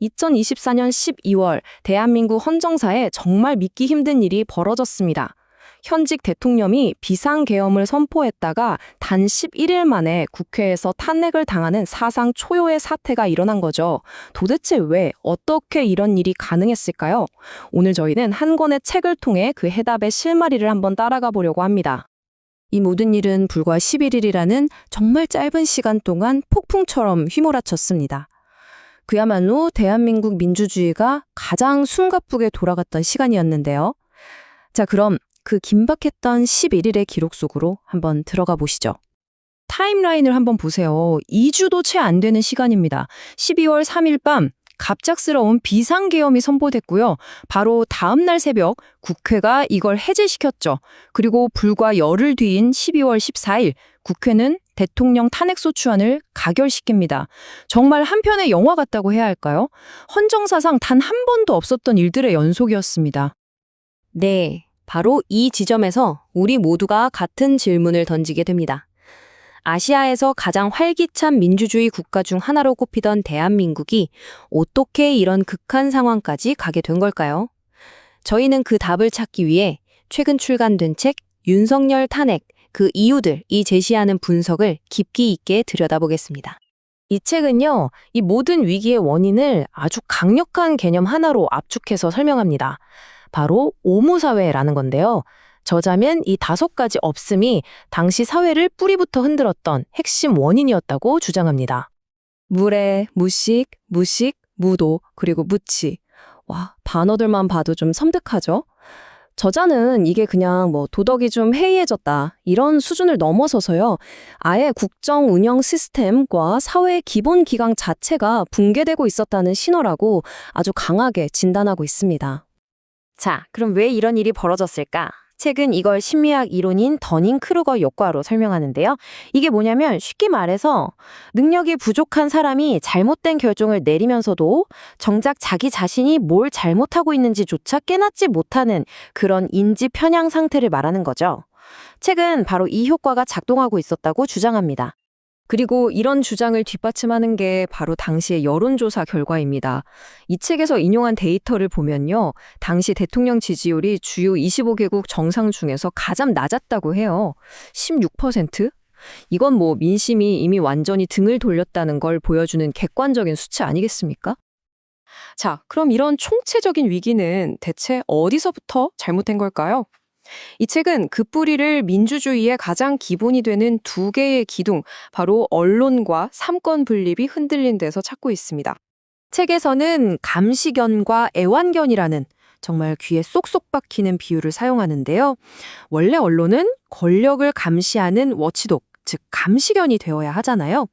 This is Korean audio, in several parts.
2024년 12월 대한민국 헌정사에 정말 믿기 힘든 일이 벌어졌습니다. 현직 대통령이 비상계엄을 선포했다가 단 11일 만에 국회에서 탄핵을 당하는 사상 초유의 사태가 일어난 거죠. 도대체 왜, 어떻게 이런 일이 가능했을까요? 오늘 저희는 한 권의 책을 통해 그 해답의 실마리를 한번 따라가 보려고 합니다. 이 모든 일은 불과 11일이라는 정말 짧은 시간 동안 폭풍처럼 휘몰아쳤습니다. 그야말로 대한민국 민주주의가 가장 숨가쁘게 돌아갔던 시간이었는데요. 자, 그럼 그 긴박했던 11일의 기록 속으로 한번 들어가 보시죠. 타임라인을 한번 보세요. 2주도 채 안 되는 시간입니다. 12월 3일 밤 갑작스러운 비상계엄이 선포됐고요. 바로 다음 날 새벽 국회가 이걸 해제시켰죠. 그리고 불과 열흘 뒤인 12월 14일 국회는 대통령 탄핵소추안을 가결시킵니다. 정말 한편의 영화 같다고 해야 할까요? 헌정사상 단 한 번도 없었던 일들의 연속이었습니다. 네, 바로 이 지점에서 우리 모두가 같은 질문을 던지게 됩니다. 아시아에서 가장 활기찬 민주주의 국가 중 하나로 꼽히던 대한민국이 어떻게 이런 극한 상황까지 가게 된 걸까요? 저희는 그 답을 찾기 위해 최근 출간된 책 윤석열 탄핵, 그 이유들이 제시하는 분석을 깊이 있게 들여다보겠습니다. 이 책은요, 이 모든 위기의 원인을 아주 강력한 개념 하나로 압축해서 설명합니다. 바로 오무사회라는 건데요. 저자면 이 5가지 없음이 당시 사회를 뿌리부터 흔들었던 핵심 원인이었다고 주장합니다. 무례, 무식, 무식, 무도, 그리고 무치. 와, 단어들만 봐도 좀 섬뜩하죠? 저자는 이게 그냥 도덕이 좀 해이해졌다 이런 수준을 넘어서서요. 아예 국정 운영 시스템과 사회의 기본 기강 자체가 붕괴되고 있었다는 신호라고 아주 강하게 진단하고 있습니다. 자, 그럼 왜 이런 일이 벌어졌을까? 책은 이걸 심리학 이론인 더닝크루거 효과로 설명하는데요. 이게 뭐냐면 쉽게 말해서 능력이 부족한 사람이 잘못된 결정을 내리면서도 정작 자기 자신이 뭘 잘못하고 있는지조차 깨닫지 못하는 그런 인지 편향 상태를 말하는 거죠. 책은 바로 이 효과가 작동하고 있었다고 주장합니다. 그리고 이런 주장을 뒷받침하는 게 바로 당시의 여론조사 결과입니다. 이 책에서 인용한 데이터를 보면요. 당시 대통령 지지율이 주요 25개국 정상 중에서 가장 낮았다고 해요. 16%? 이건 민심이 이미 완전히 등을 돌렸다는 걸 보여주는 객관적인 수치 아니겠습니까? 자, 그럼 이런 총체적인 위기는 대체 어디서부터 잘못된 걸까요? 이 책은 그 뿌리를 민주주의의 가장 기본이 되는 2개의 기둥, 바로 언론과 삼권 분립이 흔들린 데서 찾고 있습니다. 책에서는 감시견과 애완견이라는 정말 귀에 쏙쏙 박히는 비유를 사용하는데요. 원래 언론은 권력을 감시하는 워치독, 즉 감시견이 되어야 하잖아요.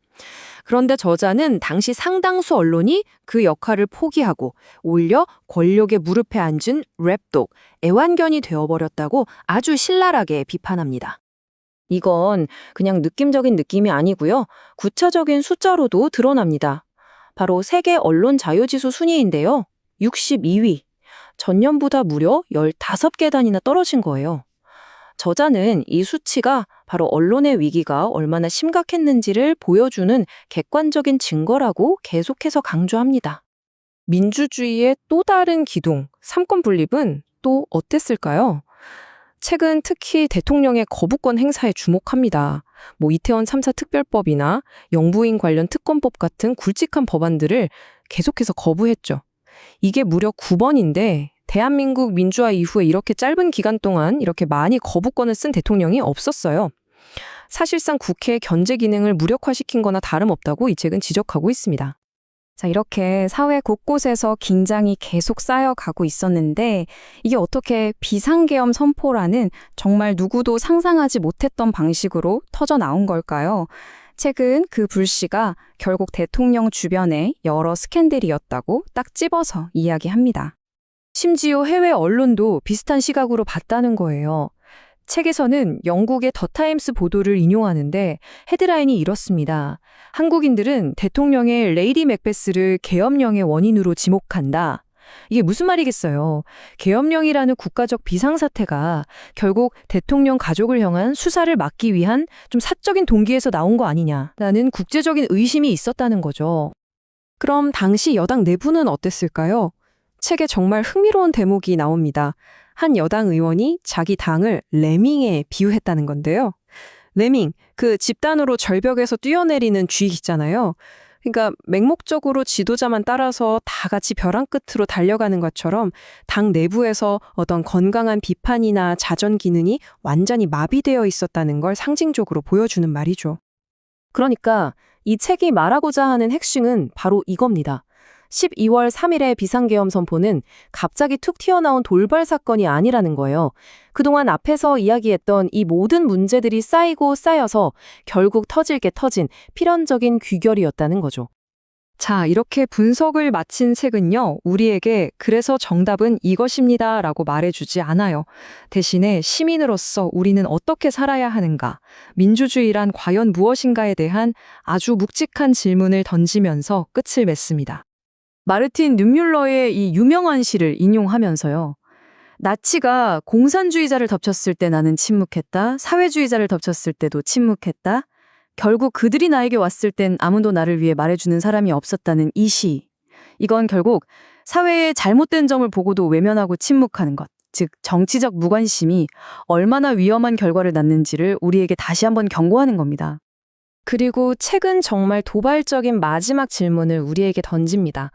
그런데 저자는 당시 상당수 언론이 그 역할을 포기하고 오히려 권력의 무릎에 앉은 랩독, 애완견이 되어버렸다고 아주 신랄하게 비판합니다. 이건 그냥 느낌적인 느낌이 아니고요. 구체적인 숫자로도 드러납니다. 바로 세계 언론 자유지수 순위인데요. 62위. 전년보다 무려 15계단이나 떨어진 거예요. 저자는 이 수치가 바로 언론의 위기가 얼마나 심각했는지를 보여주는 객관적인 증거라고 계속해서 강조합니다. 민주주의의 또 다른 기둥, 삼권 분립은 또 어땠을까요? 책은 특히 대통령의 거부권 행사에 주목합니다. 이태원 3사 특별법이나 영부인 관련 특검법 같은 굵직한 법안들을 계속해서 거부했죠. 이게 무려 9번인데 대한민국 민주화 이후에 이렇게 짧은 기간 동안 이렇게 많이 거부권을 쓴 대통령이 없었어요. 사실상 국회의 견제 기능을 무력화시킨 거나 다름없다고 이 책은 지적하고 있습니다. 자, 이렇게 사회 곳곳에서 긴장이 계속 쌓여가고 있었는데 이게 어떻게 비상계엄 선포라는 정말 누구도 상상하지 못했던 방식으로 터져 나온 걸까요? 책은 그 불씨가 결국 대통령 주변의 여러 스캔들이었다고 딱 집어서 이야기합니다. 심지어 해외 언론도 비슷한 시각으로 봤다는 거예요. 책에서는 영국의 더타임스 보도를 인용하는데 헤드라인이 이렇습니다. 한국인들은 대통령의 레이디 맥베스를 계엄령의 원인으로 지목한다. 이게 무슨 말이겠어요. 계엄령이라는 국가적 비상사태가 결국 대통령 가족을 향한 수사를 막기 위한 좀 사적인 동기에서 나온 거 아니냐라는 국제적인 의심이 있었다는 거죠. 그럼 당시 여당 내부는 어땠을까요? 책에 정말 흥미로운 대목이 나옵니다. 한 여당 의원이 자기 당을 레밍에 비유했다는 건데요. 레밍, 그 집단으로 절벽에서 뛰어내리는 쥐 있잖아요. 그러니까 맹목적으로 지도자만 따라서 다 같이 벼랑 끝으로 달려가는 것처럼 당 내부에서 어떤 건강한 비판이나 자전 기능이 완전히 마비되어 있었다는 걸 상징적으로 보여주는 말이죠. 그러니까 이 책이 말하고자 하는 핵심은 바로 이겁니다. 12월 3일의 비상계엄 선포는 갑자기 툭 튀어나온 돌발 사건이 아니라는 거예요. 그동안 앞에서 이야기했던 이 모든 문제들이 쌓이고 쌓여서 결국 터질 게 터진 필연적인 귀결이었다는 거죠. 자, 이렇게 분석을 마친 책은요, 우리에게 그래서 정답은 이것입니다라고 말해주지 않아요. 대신에 시민으로서 우리는 어떻게 살아야 하는가, 민주주의란 과연 무엇인가에 대한 아주 묵직한 질문을 던지면서 끝을 맺습니다. 마르틴 뉴뮌러의 이 유명한 시를 인용하면서요. 나치가 공산주의자를 덮쳤을 때 나는 침묵했다. 사회주의자를 덮쳤을 때도 침묵했다. 결국 그들이 나에게 왔을 땐 아무도 나를 위해 말해주는 사람이 없었다는 이 시. 이건 결국 사회의 잘못된 점을 보고도 외면하고 침묵하는 것, 즉 정치적 무관심이 얼마나 위험한 결과를 낳는지를 우리에게 다시 한번 경고하는 겁니다. 그리고 책은 정말 도발적인 마지막 질문을 우리에게 던집니다.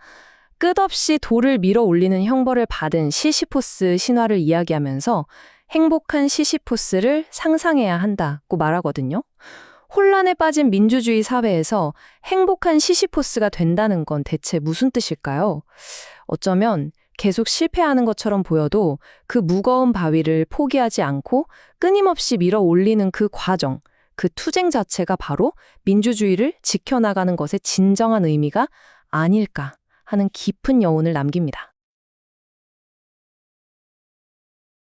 끝없이 돌을 밀어 올리는 형벌을 받은 시시포스 신화를 이야기하면서 행복한 시시포스를 상상해야 한다고 말하거든요. 혼란에 빠진 민주주의 사회에서 행복한 시시포스가 된다는 건 대체 무슨 뜻일까요? 어쩌면 계속 실패하는 것처럼 보여도 그 무거운 바위를 포기하지 않고 끊임없이 밀어 올리는 그 과정, 그 투쟁 자체가 바로 민주주의를 지켜나가는 것의 진정한 의미가 아닐까 하는 깊은 여운을 남깁니다.